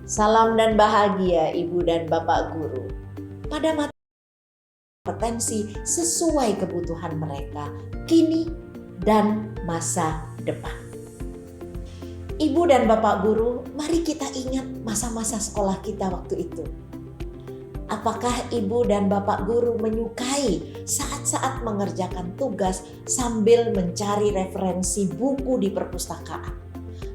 Salam dan bahagia Ibu dan Bapak Guru. Pada materi kompetensi sesuai kebutuhan mereka kini dan masa depan. Ibu dan Bapak Guru, mari kita ingat masa-masa sekolah kita waktu itu. Apakah Ibu dan Bapak Guru menyukai saat-saat mengerjakan tugas sambil mencari referensi buku di perpustakaan?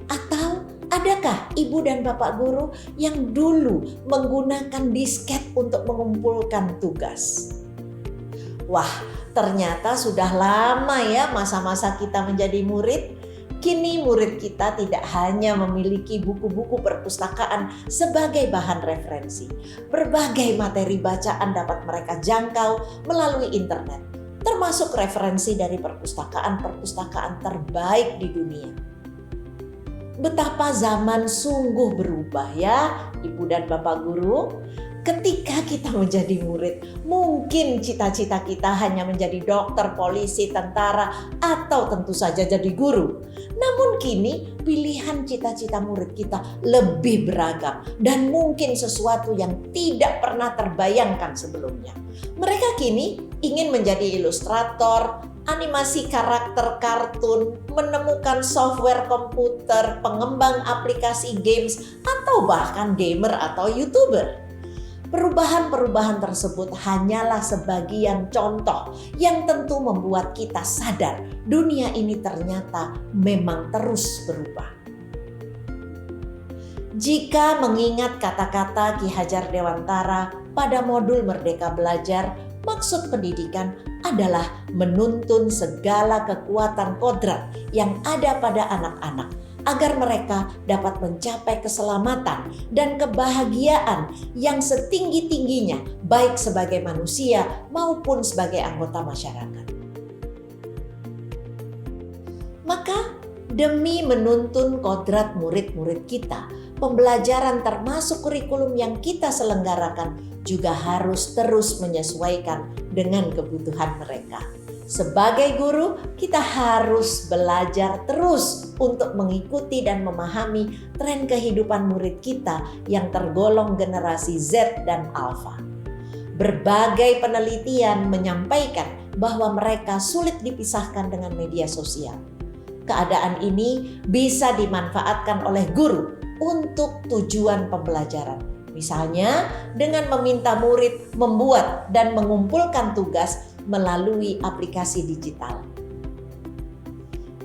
Atau adakah Ibu dan Bapak Guru yang dulu menggunakan disket untuk mengumpulkan tugas? Wah, ternyata sudah lama ya masa-masa kita menjadi murid. Kini murid kita tidak hanya memiliki buku-buku perpustakaan sebagai bahan referensi. Berbagai materi bacaan dapat mereka jangkau melalui internet, termasuk referensi dari perpustakaan-perpustakaan terbaik di dunia. Betapa zaman sungguh berubah ya Ibu dan Bapak Guru. Ketika kita menjadi murid, mungkin cita-cita kita hanya menjadi dokter, polisi, tentara, atau tentu saja jadi guru. Namun kini pilihan cita-cita murid kita lebih beragam dan mungkin sesuatu yang tidak pernah terbayangkan sebelumnya. Mereka kini ingin menjadi ilustrator, animasi karakter kartun, menemukan software komputer, pengembang aplikasi games, atau bahkan gamer atau YouTuber. Perubahan-perubahan tersebut hanyalah sebagian contoh yang tentu membuat kita sadar dunia ini ternyata memang terus berubah. Jika mengingat kata-kata Ki Hajar Dewantara pada modul Merdeka Belajar, maksud pendidikan adalah menuntun segala kekuatan kodrat yang ada pada anak-anak agar mereka dapat mencapai keselamatan dan kebahagiaan yang setinggi-tingginya baik sebagai manusia maupun sebagai anggota masyarakat. Maka demi menuntun kodrat murid-murid kita, pembelajaran termasuk kurikulum yang kita selenggarakan juga harus terus menyesuaikan dengan kebutuhan mereka. Sebagai guru, kita harus belajar terus untuk mengikuti dan memahami tren kehidupan murid kita yang tergolong generasi Z dan Alpha. Berbagai penelitian menyampaikan bahwa mereka sulit dipisahkan dengan media sosial. Keadaan ini bisa dimanfaatkan oleh guru untuk tujuan pembelajaran. Misalnya dengan meminta murid membuat dan mengumpulkan tugas melalui aplikasi digital.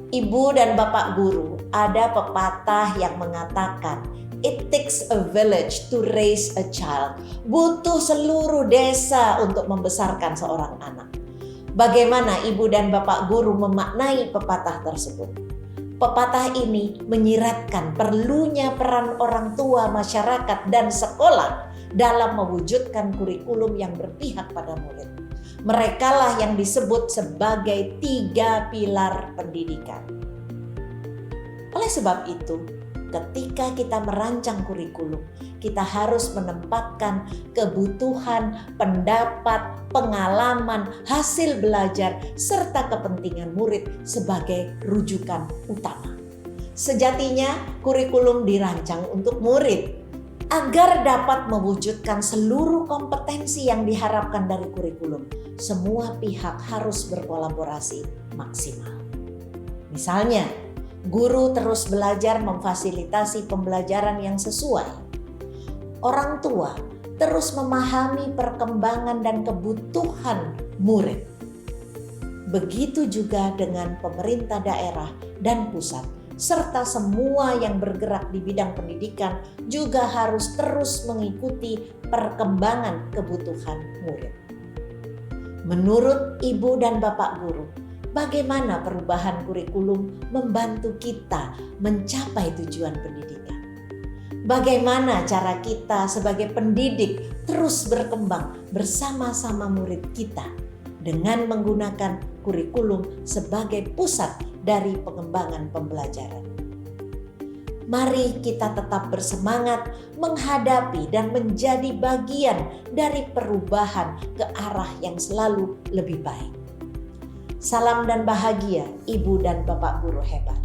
Ibu dan Bapak Guru, ada pepatah yang mengatakan, "It takes a village to raise a child." Butuh seluruh desa untuk membesarkan seorang anak. Bagaimana Ibu dan Bapak Guru memaknai pepatah tersebut? Pepatah ini menyiratkan perlunya peran orang tua, masyarakat, dan sekolah dalam mewujudkan kurikulum yang berpihak pada murid. Merekalah yang disebut sebagai 3 pilar pendidikan. Oleh sebab itu, ketika kita merancang kurikulum, kita harus menempatkan kebutuhan, pendapat, pengalaman, hasil belajar, serta kepentingan murid sebagai rujukan utama. Sejatinya, kurikulum dirancang untuk murid agar dapat mewujudkan seluruh kompetensi yang diharapkan dari kurikulum. Semua pihak harus berkolaborasi maksimal. Misalnya, guru terus belajar memfasilitasi pembelajaran yang sesuai. Orang tua terus memahami perkembangan dan kebutuhan murid. Begitu juga dengan pemerintah daerah dan pusat, serta semua yang bergerak di bidang pendidikan juga harus terus mengikuti perkembangan kebutuhan murid. Menurut Ibu dan Bapak Guru, bagaimana perubahan kurikulum membantu kita mencapai tujuan pendidikan? Bagaimana cara kita sebagai pendidik terus berkembang bersama-sama murid kita dengan menggunakan kurikulum sebagai pusat dari pengembangan pembelajaran? Mari kita tetap bersemangat menghadapi dan menjadi bagian dari perubahan ke arah yang selalu lebih baik. Salam dan bahagia Ibu dan Bapak Guru hebat.